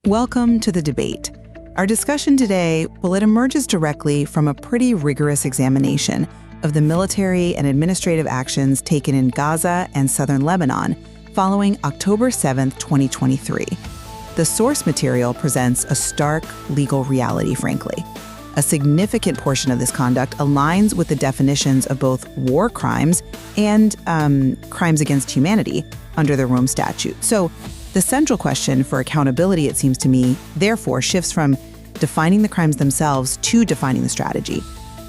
Welcome to the debate. Our discussion today, well, it emerges directly from a pretty rigorous examination of the military and administrative actions taken in Gaza and southern Lebanon following October 7, 2023. The source material presents a stark legal reality, frankly. A significant portion of this conduct aligns with the definitions of both war crimes and crimes against humanity under the Rome Statute. So the central question for accountability, it seems to me, therefore shifts from defining the crimes themselves to defining the strategy.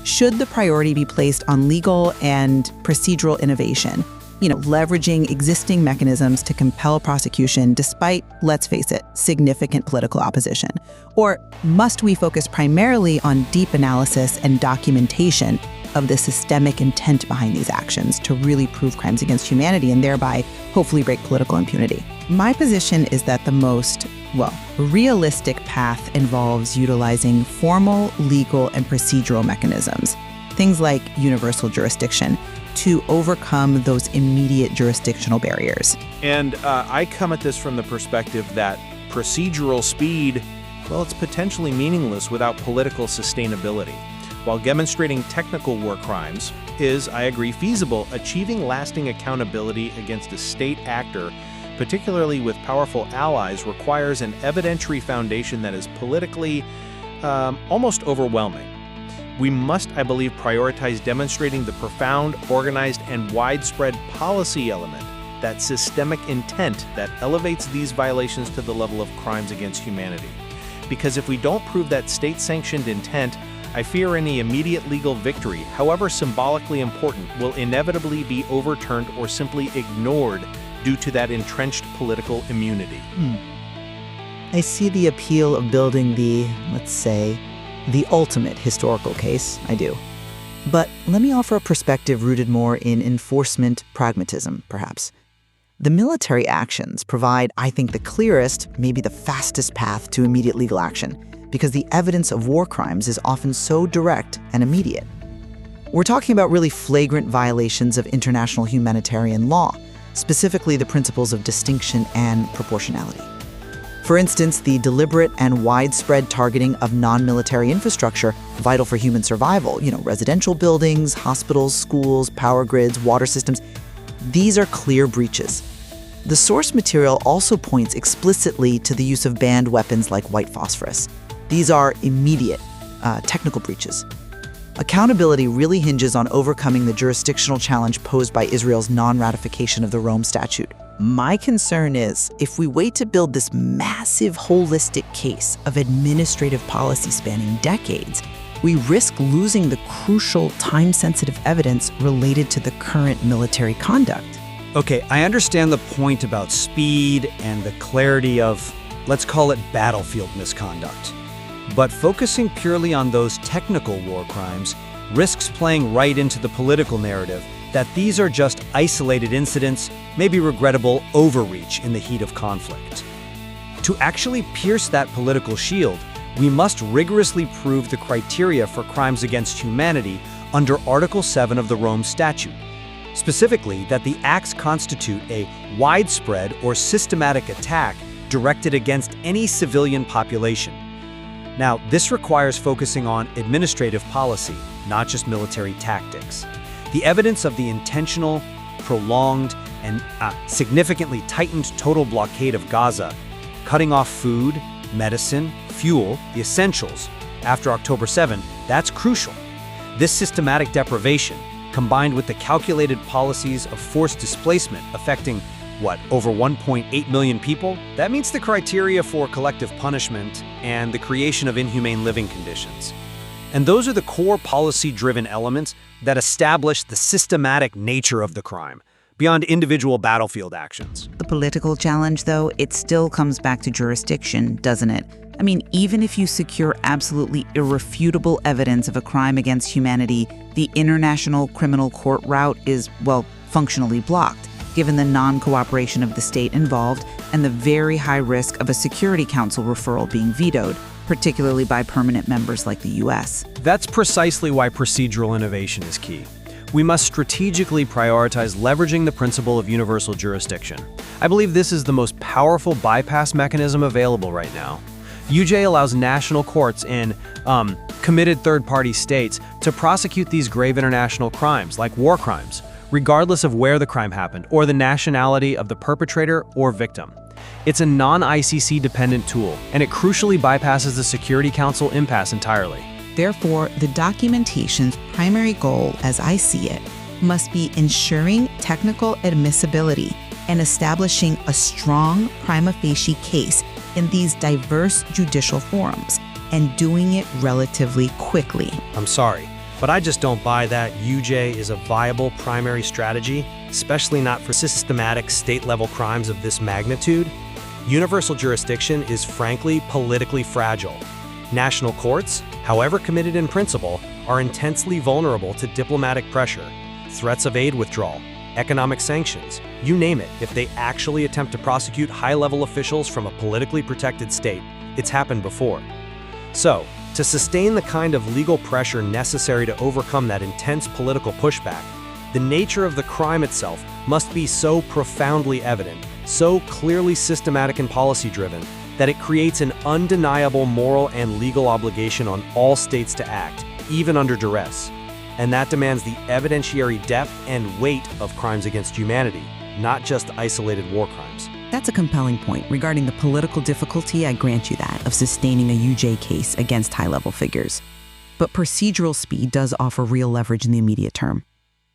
Should the priority be placed on legal and procedural innovation, leveraging existing mechanisms to compel prosecution despite, let's face it, significant political opposition? Or must we focus primarily on deep analysis and documentation of the systemic intent behind these actions to really prove crimes against humanity and thereby hopefully break political impunity? My position is that the most, realistic path involves utilizing formal legal and procedural mechanisms, things like universal jurisdiction, to overcome those immediate jurisdictional barriers. And I come at this from the perspective that procedural speed, it's potentially meaningless without political sustainability. While demonstrating technical war crimes is, I agree, feasible, achieving lasting accountability against a state actor, particularly with powerful allies, requires an evidentiary foundation that is politically almost overwhelming. We must, I believe, prioritize demonstrating the profound, organized, and widespread policy element, that systemic intent that elevates these violations to the level of crimes against humanity. Because if we don't prove that state-sanctioned intent, I fear any immediate legal victory, however symbolically important, will inevitably be overturned or simply ignored due to that entrenched political immunity. I see the appeal of building the ultimate historical case. I do. But let me offer a perspective rooted more in enforcement pragmatism, perhaps. The military actions provide, I think, the clearest, maybe the fastest path to immediate legal action, because the evidence of war crimes is often so direct and immediate. We're talking about really flagrant violations of international humanitarian law, specifically the principles of distinction and proportionality. For instance, the deliberate and widespread targeting of non-military infrastructure vital for human survival, residential buildings, hospitals, schools, power grids, water systems. These are clear breaches. The source material also points explicitly to the use of banned weapons like white phosphorus. These are immediate, technical breaches. Accountability really hinges on overcoming the jurisdictional challenge posed by Israel's non-ratification of the Rome Statute. My concern is, if we wait to build this massive, holistic case of administrative policy spanning decades, we risk losing the crucial, time-sensitive evidence related to the current military conduct. Okay, I understand the point about speed and the clarity of, let's call it battlefield misconduct. But focusing purely on those technical war crimes risks playing right into the political narrative that these are just isolated incidents, maybe regrettable overreach in the heat of conflict. To actually pierce that political shield, we must rigorously prove the criteria for crimes against humanity under Article 7 of the Rome Statute. Specifically, that the acts constitute a widespread or systematic attack directed against any civilian population. Now, this requires focusing on administrative policy, not just military tactics. The evidence of the intentional, prolonged, and significantly tightened total blockade of Gaza, cutting off food, medicine, fuel, the essentials, after October 7, that's crucial. This systematic deprivation, combined with the calculated policies of forced displacement affecting, over 1.8 million people? That meets the criteria for collective punishment and the creation of inhumane living conditions. And those are the core policy-driven elements that establish the systematic nature of the crime, beyond individual battlefield actions. The political challenge, though, it still comes back to jurisdiction, doesn't it? I mean, even if you secure absolutely irrefutable evidence of a crime against humanity, the International Criminal Court route is, functionally blocked, given the non-cooperation of the state involved and the very high risk of a Security Council referral being vetoed, particularly by permanent members like the U.S. That's precisely why procedural innovation is key. we must strategically prioritize leveraging the principle of universal jurisdiction. I believe this is the most powerful bypass mechanism available right now. UJ allows national courts in committed third-party states to prosecute these grave international crimes, like war crimes, regardless of where the crime happened or the nationality of the perpetrator or victim. It's a non-ICC dependent tool, and it crucially bypasses the Security Council impasse entirely. Therefore, the documentation's primary goal, as I see it, must be ensuring technical admissibility and establishing a strong prima facie case in these diverse judicial forums, and doing it relatively quickly. I'm sorry, but I just don't buy that UJ is a viable primary strategy, especially not for systematic state-level crimes of this magnitude. Universal jurisdiction is frankly politically fragile. National courts, however committed in principle, are intensely vulnerable to diplomatic pressure, threats of aid withdrawal, economic sanctions, you name it. If they actually attempt to prosecute high-level officials from a politically protected state, it's happened before. So, to sustain the kind of legal pressure necessary to overcome that intense political pushback, the nature of the crime itself must be so profoundly evident, so clearly systematic and policy-driven, that it creates an undeniable moral and legal obligation on all states to act, even under duress. And that demands the evidentiary depth and weight of crimes against humanity, not just isolated war crimes. That's a compelling point. Regarding the political difficulty, I grant you that, of sustaining a UJ case against high-level figures. But procedural speed does offer real leverage in the immediate term.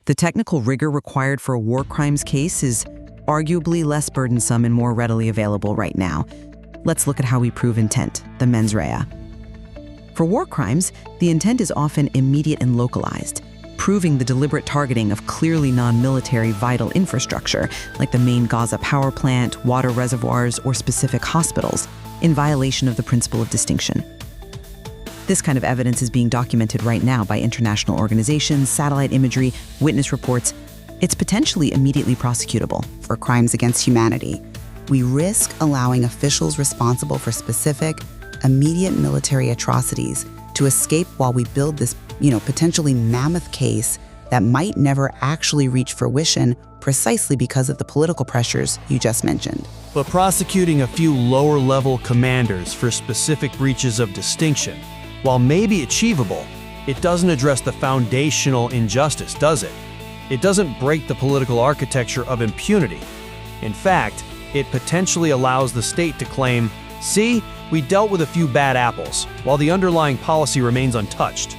The technical rigor required for a war crimes case is arguably less burdensome and more readily available right now. Let's look at how we prove intent, the mens rea. For war crimes, the intent is often immediate and localized, proving the deliberate targeting of clearly non-military vital infrastructure, like the main Gaza power plant, water reservoirs, or specific hospitals, in violation of the principle of distinction. This kind of evidence is being documented right now by international organizations, satellite imagery, witness reports. It's potentially immediately prosecutable. For crimes against humanity, we risk allowing officials responsible for specific, immediate military atrocities to escape while we build this, potentially mammoth case that might never actually reach fruition precisely because of the political pressures you just mentioned. But prosecuting a few lower-level commanders for specific breaches of distinction, while maybe achievable, it doesn't address the foundational injustice, does it? It doesn't break the political architecture of impunity. In fact, it potentially allows the state to claim, see, we dealt with a few bad apples, while the underlying policy remains untouched.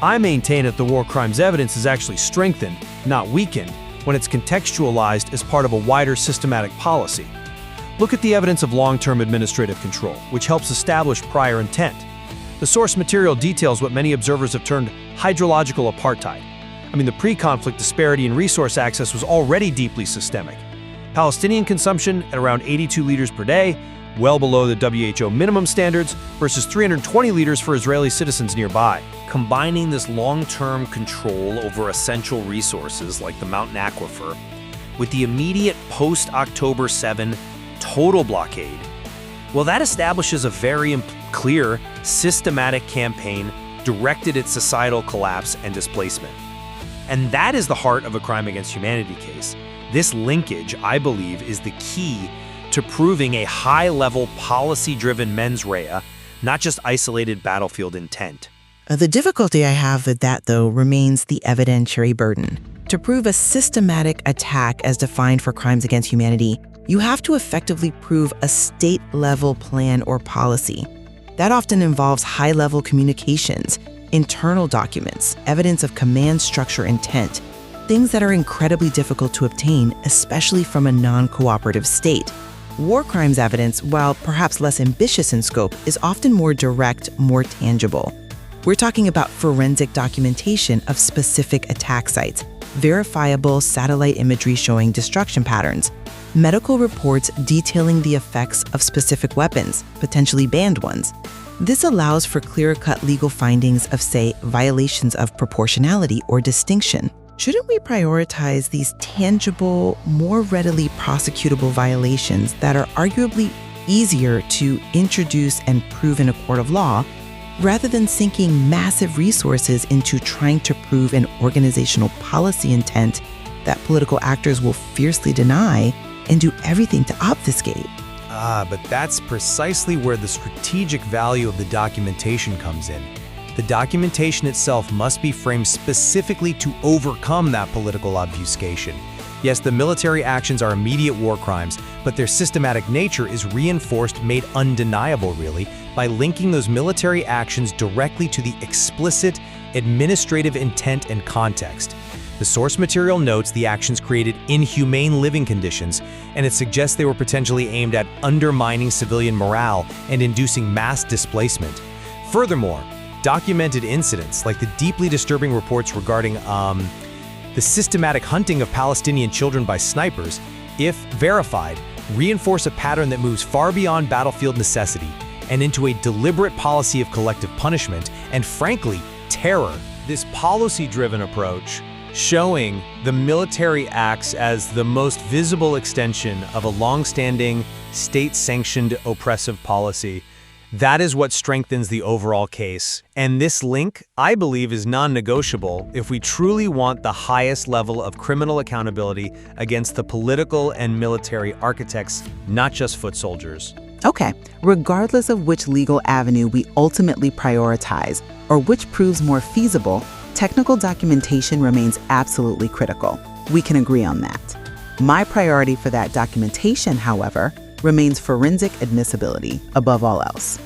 I maintain that the war crimes evidence is actually strengthened, not weakened, when it's contextualized as part of a wider systematic policy. Look at the evidence of long-term administrative control, which helps establish prior intent. The source material details what many observers have termed hydrological apartheid. The pre-conflict disparity in resource access was already deeply systemic. Palestinian consumption at around 82 liters per day, well below the WHO minimum standards, versus 320 liters for Israeli citizens nearby. Combining this long-term control over essential resources like the mountain aquifer with the immediate post-October 7 total blockade, well, that establishes a very clear, systematic campaign directed at societal collapse and displacement. And that is the heart of a crime against humanity case. This linkage, I believe, is the key to proving a high-level, policy-driven mens rea, not just isolated battlefield intent. The difficulty I have with that, though, remains the evidentiary burden. To prove a systematic attack as defined for crimes against humanity, you have to effectively prove a state-level plan or policy. That often involves high-level communications, internal documents, evidence of command structure intent, things that are incredibly difficult to obtain, especially from a non-cooperative state. War crimes evidence, while perhaps less ambitious in scope, is often more direct, more tangible. We're talking about forensic documentation of specific attack sites, verifiable satellite imagery showing destruction patterns, medical reports detailing the effects of specific weapons, potentially banned ones. This allows for clear-cut legal findings of, say, violations of proportionality or distinction. Shouldn't we prioritize these tangible, more readily prosecutable violations that are arguably easier to introduce and prove in a court of law, rather than sinking massive resources into trying to prove an organizational policy intent that political actors will fiercely deny and do everything to obfuscate. But that's precisely where the strategic value of the documentation comes in. The documentation itself must be framed specifically to overcome that political obfuscation. Yes, the military actions are immediate war crimes, but their systematic nature is reinforced, made undeniable really, by linking those military actions directly to the explicit administrative intent and context. The source material notes the actions created inhumane living conditions, and it suggests they were potentially aimed at undermining civilian morale and inducing mass displacement. Furthermore, documented incidents like the deeply disturbing reports regarding the systematic hunting of Palestinian children by snipers, if verified, reinforce a pattern that moves far beyond battlefield necessity and into a deliberate policy of collective punishment and, frankly, terror. This policy-driven approach, showing the military acts as the most visible extension of a long-standing, state-sanctioned oppressive policy, that is what strengthens the overall case. And this link, I believe, is non-negotiable if we truly want the highest level of criminal accountability against the political and military architects, not just foot soldiers. Okay, regardless of which legal avenue we ultimately prioritize or which proves more feasible, technical documentation remains absolutely critical. We can agree on that. My priority for that documentation, however, remains forensic admissibility above all else.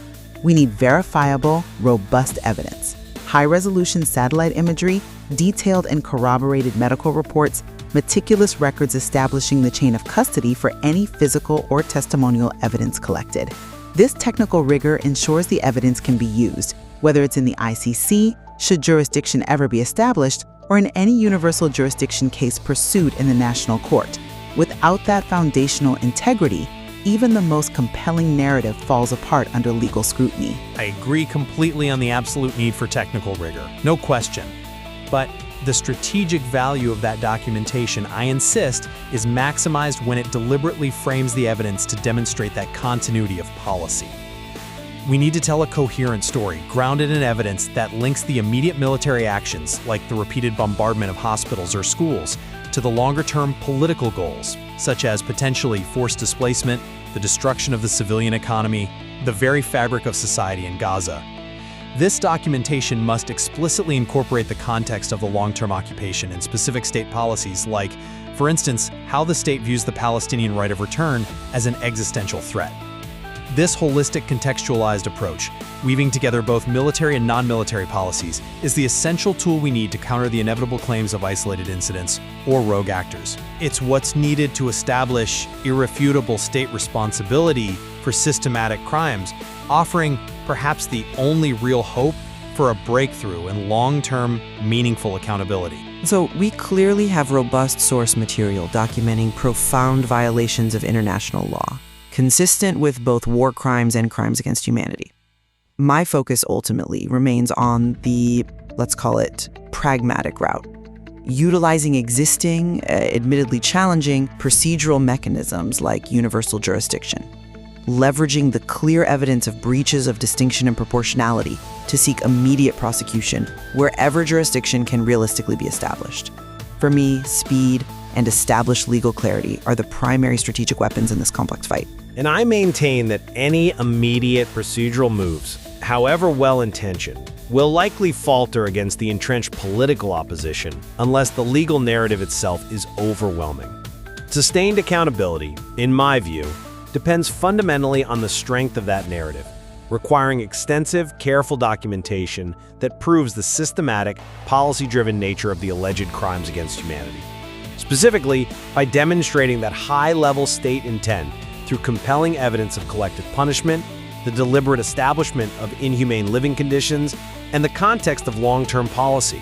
We need verifiable, robust evidence, high-resolution satellite imagery, detailed and corroborated medical reports, meticulous records establishing the chain of custody for any physical or testimonial evidence collected. This technical rigor ensures the evidence can be used, whether it's in the ICC, should jurisdiction ever be established, or in any universal jurisdiction case pursued in the national court. Without that foundational integrity, even the most compelling narrative falls apart under legal scrutiny. I agree completely on the absolute need for technical rigor, no question. But the strategic value of that documentation, I insist, is maximized when it deliberately frames the evidence to demonstrate that continuity of policy. We need to tell a coherent story, grounded in evidence that links the immediate military actions, like the repeated bombardment of hospitals or schools, to the longer-term political goals, such as potentially forced displacement, the destruction of the civilian economy, the very fabric of society in Gaza. This documentation must explicitly incorporate the context of the long-term occupation and specific state policies like, for instance, how the state views the Palestinian right of return as an existential threat. This holistic contextualized approach, weaving together both military and non-military policies, is the essential tool we need to counter the inevitable claims of isolated incidents or rogue actors. It's what's needed to establish irrefutable state responsibility for systematic crimes, offering perhaps the only real hope for a breakthrough in long-term, meaningful accountability. So we clearly have robust source material documenting profound violations of international law, consistent with both war crimes and crimes against humanity. My focus ultimately remains on the, let's call it, pragmatic route, utilizing existing, admittedly challenging, procedural mechanisms like universal jurisdiction, leveraging the clear evidence of breaches of distinction and proportionality to seek immediate prosecution wherever jurisdiction can realistically be established. For me, speed and established legal clarity are the primary strategic weapons in this complex fight. And I maintain that any immediate procedural moves, however well-intentioned, will likely falter against the entrenched political opposition unless the legal narrative itself is overwhelming. Sustained accountability, in my view, depends fundamentally on the strength of that narrative, requiring extensive, careful documentation that proves the systematic, policy-driven nature of the alleged crimes against humanity. Specifically, by demonstrating that high-level state intent through compelling evidence of collective punishment, the deliberate establishment of inhumane living conditions, and the context of long-term policy.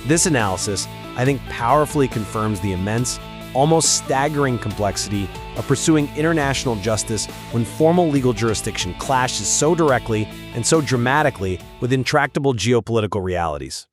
This analysis, I think, powerfully confirms the immense, almost staggering complexity of pursuing international justice when formal legal jurisdiction clashes so directly and so dramatically with intractable geopolitical realities.